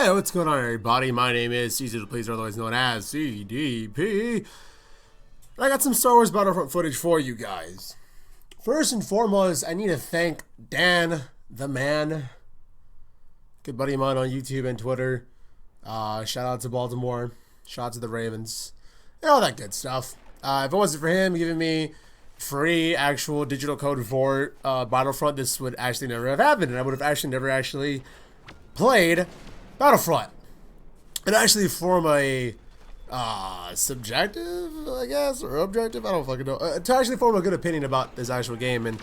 Hey, what's going on, everybody? My name is CezrDaPleazr, otherwise known as CDP. I got some Star Wars Battlefront footage for you guys. First and foremost, I need to thank Dan, the man, good buddy of mine on YouTube and Twitter. Shout out to Baltimore, shout out to the Ravens, and all that good stuff. If it wasn't for him giving me free actual digital code for Battlefront, this would actually never have happened, and I would have actually never played Battlefront. And actually form a subjective, I guess, or objective, I don't fucking know, to actually form a good opinion about this actual game and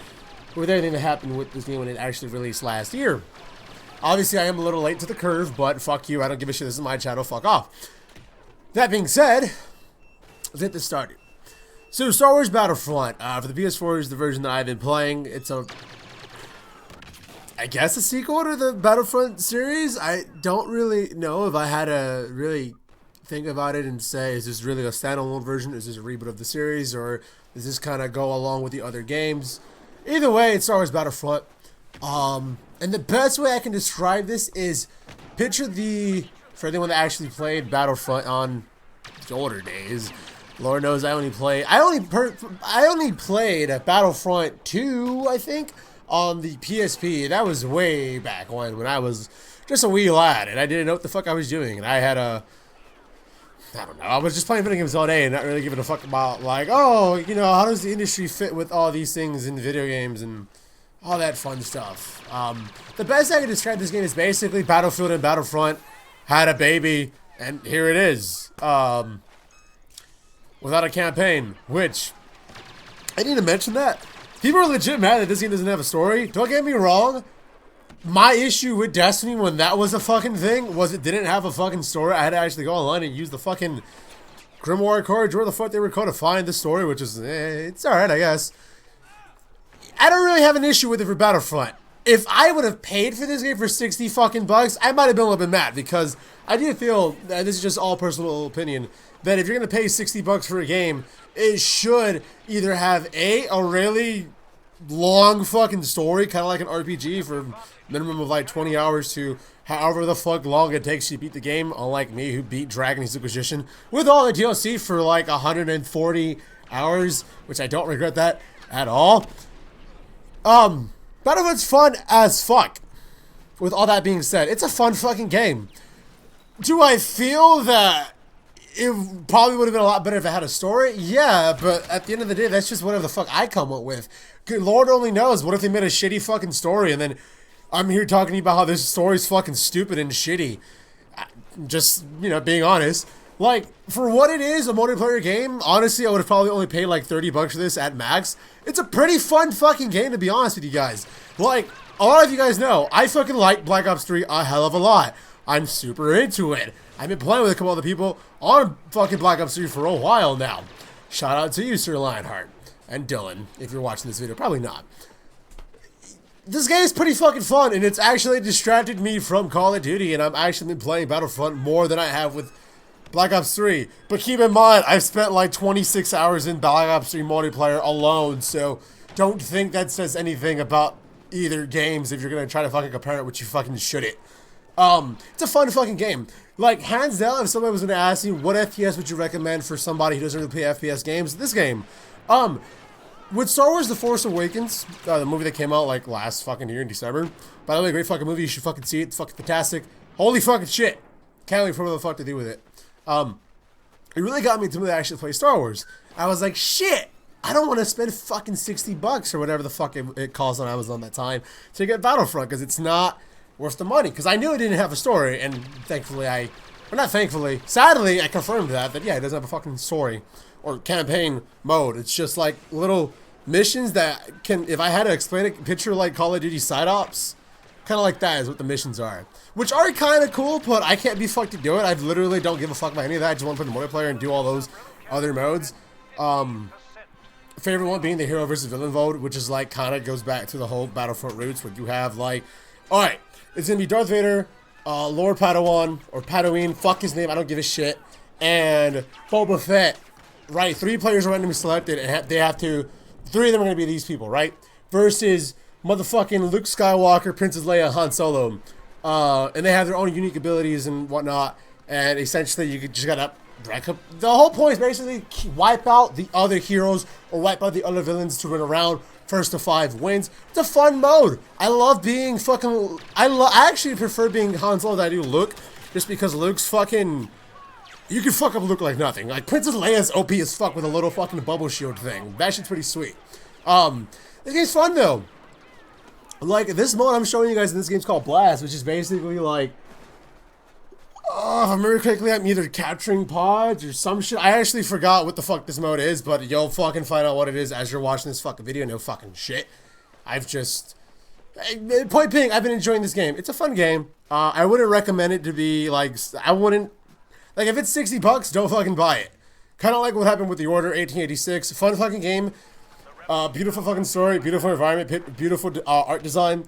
with everything that happened with this game when it actually released last year. Obviously, I am a little late to the curve, but fuck you, I don't give a shit, this is my channel, fuck off. That being said, let's get this started. So, Star Wars Battlefront, for the PS4 is the version that I've been playing. It's I guess a sequel to the Battlefront series. I don't really know if I had to really think about it and say, is this really a standalone version? Is this a reboot of the series? Or does this kind of go along with the other games? Either way, it's Star Wars Battlefront. And the best way I can describe this is picture for anyone that actually played Battlefront on the older days. Lord knows I only played Battlefront 2, I think, on the PSP. That was way back when I was just a wee lad and I didn't know what the fuck I was doing, and I had I don't know, I was just playing video games all day and not really giving a fuck about, like, oh, you know, how does the industry fit with all these things in video games and all that fun stuff. The best I can describe this game is basically Battlefield and Battlefront had a baby, and here it is. Without a campaign, which, I need to mention that. People are legit mad that this game doesn't have a story. Don't get me wrong. My issue with Destiny when that was a fucking thing was it didn't have a fucking story. I had to actually go online and use the fucking Grimoire cards, where the fuck they were called, to find the story, which is, it's alright, I guess. I don't really have an issue with it for Battlefront. If I would have paid for this game for 60 fucking bucks, I might have been a little bit mad, because I do feel, this is just all personal opinion, that if you're going to pay 60 bucks for a game, it should either have a really long fucking story, kind of like an RPG, for a minimum of like 20 hours to however the fuck long it takes to beat the game, unlike me who beat Dragon's Inquisition with all the DLC for like 140 hours, which I don't regret that at all. Battlefront's fun as fuck. With all that being said, it's a fun fucking game. Do I feel that it probably would have been a lot better if it had a story? Yeah, but at the end of the day, that's just whatever the fuck I come up with. Good Lord only knows. What if they made a shitty fucking story and then I'm here talking about how this story's fucking stupid and shitty? Just, you know, being honest. Like, for what it is, a multiplayer game, honestly, I would have probably only paid like 30 bucks for this at max. It's a pretty fun fucking game, to be honest with you guys. Like, a lot of you guys know, I fucking like Black Ops 3 a hell of a lot. I'm super into it. I've been playing with a couple other people on fucking Black Ops 3 for a while now. Shout out to you, Sir Lionheart. And Dylan, if you're watching this video. Probably not. This game is pretty fucking fun, and it's actually distracted me from Call of Duty, and I'm actually been playing Battlefront more than I have with Black Ops 3. But keep in mind, I've spent like 26 hours in Black Ops 3 multiplayer alone, so don't think that says anything about either games if you're gonna try to fucking compare it, which you fucking shouldn't. It's a fun fucking game. Like, hands down, if somebody was gonna ask you, what FPS would you recommend for somebody who doesn't really play FPS games? This game. With Star Wars The Force Awakens, the movie that came out like last fucking year in December. By the way, great fucking movie, you should fucking see it, it's fucking fantastic. Holy fucking shit. Can't wait for what the fuck to do with it. It really got me to actually play Star Wars. I was like, shit, I don't want to spend fucking 60 bucks or whatever the fuck it costs on Amazon that time to get Battlefront, because it's not worth the money. Because I knew it didn't have a story, and thankfully sadly I confirmed that yeah, it doesn't have a fucking story or campaign mode. It's just like little missions that can, if I had to explain it, picture like Call of Duty side ops. Kind of like that is what the missions are. Which are kind of cool, but I can't be fucked to do it. I literally don't give a fuck about any of that. I just want to play the multiplayer and do all those other modes. Favorite one being the hero versus villain mode, which is like kind of goes back to the whole Battlefront roots, where you have like, alright, it's going to be Darth Vader, Lord Padawan, or Padaween, fuck his name, I don't give a shit, and Boba Fett. Right, 3 players are randomly selected, and they have to, 3 of them are going to be these people, right? Versus motherfucking Luke Skywalker, Princess Leia, Han Solo. and they have their own unique abilities and whatnot. And essentially, you just gotta break up. The whole point is basically wipe out the other heroes or wipe out the other villains to run around. First to 5 wins. It's a fun mode. I love being fucking. I actually prefer being Han Solo than I do Luke, just because Luke's fucking. You can fuck up Luke like nothing. Like Princess Leia's OP as fuck with a little fucking bubble shield thing. That shit's pretty sweet. This game's fun though. Like this mode I'm showing you guys in this game's called Blast, which is basically like. If I remember correctly, I'm either capturing pods or some shit. I actually forgot what the fuck this mode is, but you'll fucking find out what it is as you're watching this fucking video. No fucking shit. Point being, I've been enjoying this game. It's a fun game. I wouldn't recommend it to be like, like if it's $60, don't fucking buy it. Kind of like what happened with The Order 1886. Fun fucking game. Beautiful fucking story, beautiful environment, beautiful art design.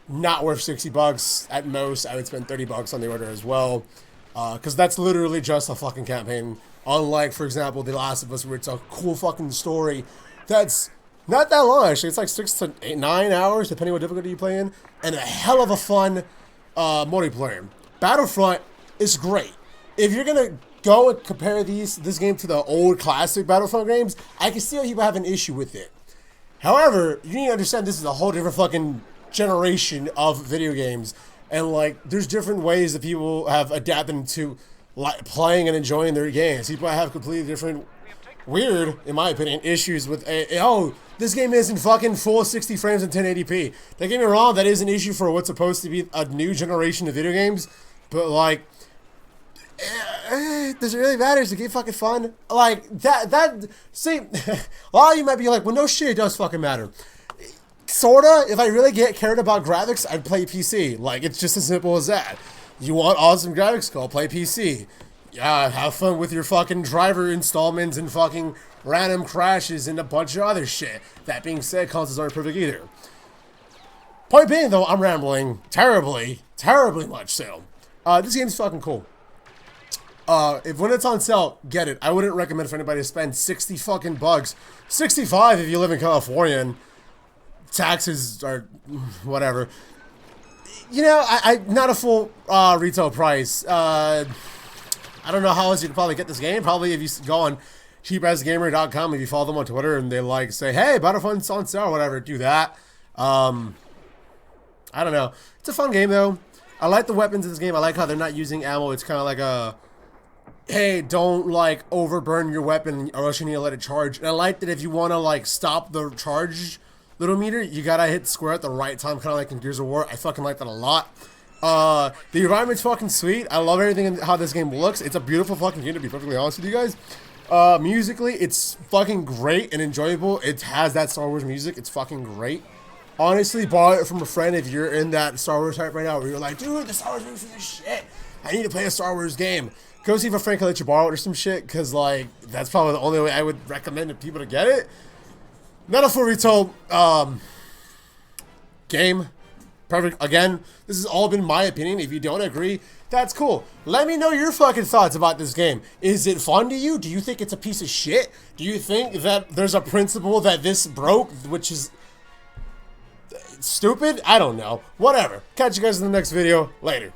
Not worth $60 at most. I would spend $30 on The Order as well, because that's literally just a fucking campaign. Unlike, for example, The Last of Us, where it's a cool fucking story that's not that long actually. It's like 6 to 9 hours, depending what difficulty you play in, and a hell of a fun multiplayer. Battlefront is great. If you're gonna go and compare this game to the old classic Battlefront games, I can see how people have an issue with it. However, you need to understand this is a whole different fucking generation of video games, and like there's different ways that people have adapted to like playing and enjoying their games. People have completely different, weird, in my opinion, issues with this game isn't fucking full 60 frames and 1080p. Don't get me wrong, that is an issue for what's supposed to be a new generation of video games, but like does it really matter? Is the game fucking fun? Like see, a lot of you might be like, well no shit, it does fucking matter. Sorta, if I really cared about graphics, I'd play PC. Like, it's just as simple as that. You want awesome graphics? Go play PC. Yeah, have fun with your fucking driver installments and fucking random crashes and a bunch of other shit. That being said, consoles aren't perfect either. Point being, though, I'm rambling terribly much so. This game's fucking cool. When it's on sale, get it. I wouldn't recommend for anybody to spend 60 fucking bucks. 65 if you live in California and taxes are whatever. You know, I not a full retail price. I don't know how else you could probably get this game. Probably if you go on cheapasgamer.com, if you follow them on Twitter and they like say, hey, Battlefront's on sale or whatever, do that. I don't know. It's a fun game though. I like the weapons in this game. I like how they're not using ammo. It's kind of like a, hey, don't like overburn your weapon or else you need to let it charge. And I like that if you want to like stop the charge little meter, you gotta hit square at the right time, kind of like in Gears of War. I fucking like that a lot. The environment's fucking sweet. I love everything in how this game looks. It's a beautiful fucking game, to be perfectly honest with you guys. Musically, it's fucking great and enjoyable. It has that Star Wars music. It's fucking great. Honestly, borrow it from a friend if you're in that Star Wars type right now, where you're like, dude, the Star Wars music is shit. I need to play a Star Wars game. Go see if a friend can let you borrow it or some shit, because like that's probably the only way I would recommend people to get it. Not a full retail game. Perfect. Again, this has all been my opinion. If you don't agree, that's cool. Let me know your fucking thoughts about this game. Is it fun to you? Do you think it's a piece of shit? Do you think that there's a principle that this broke, which is stupid? I don't know. Whatever. Catch you guys in the next video. Later.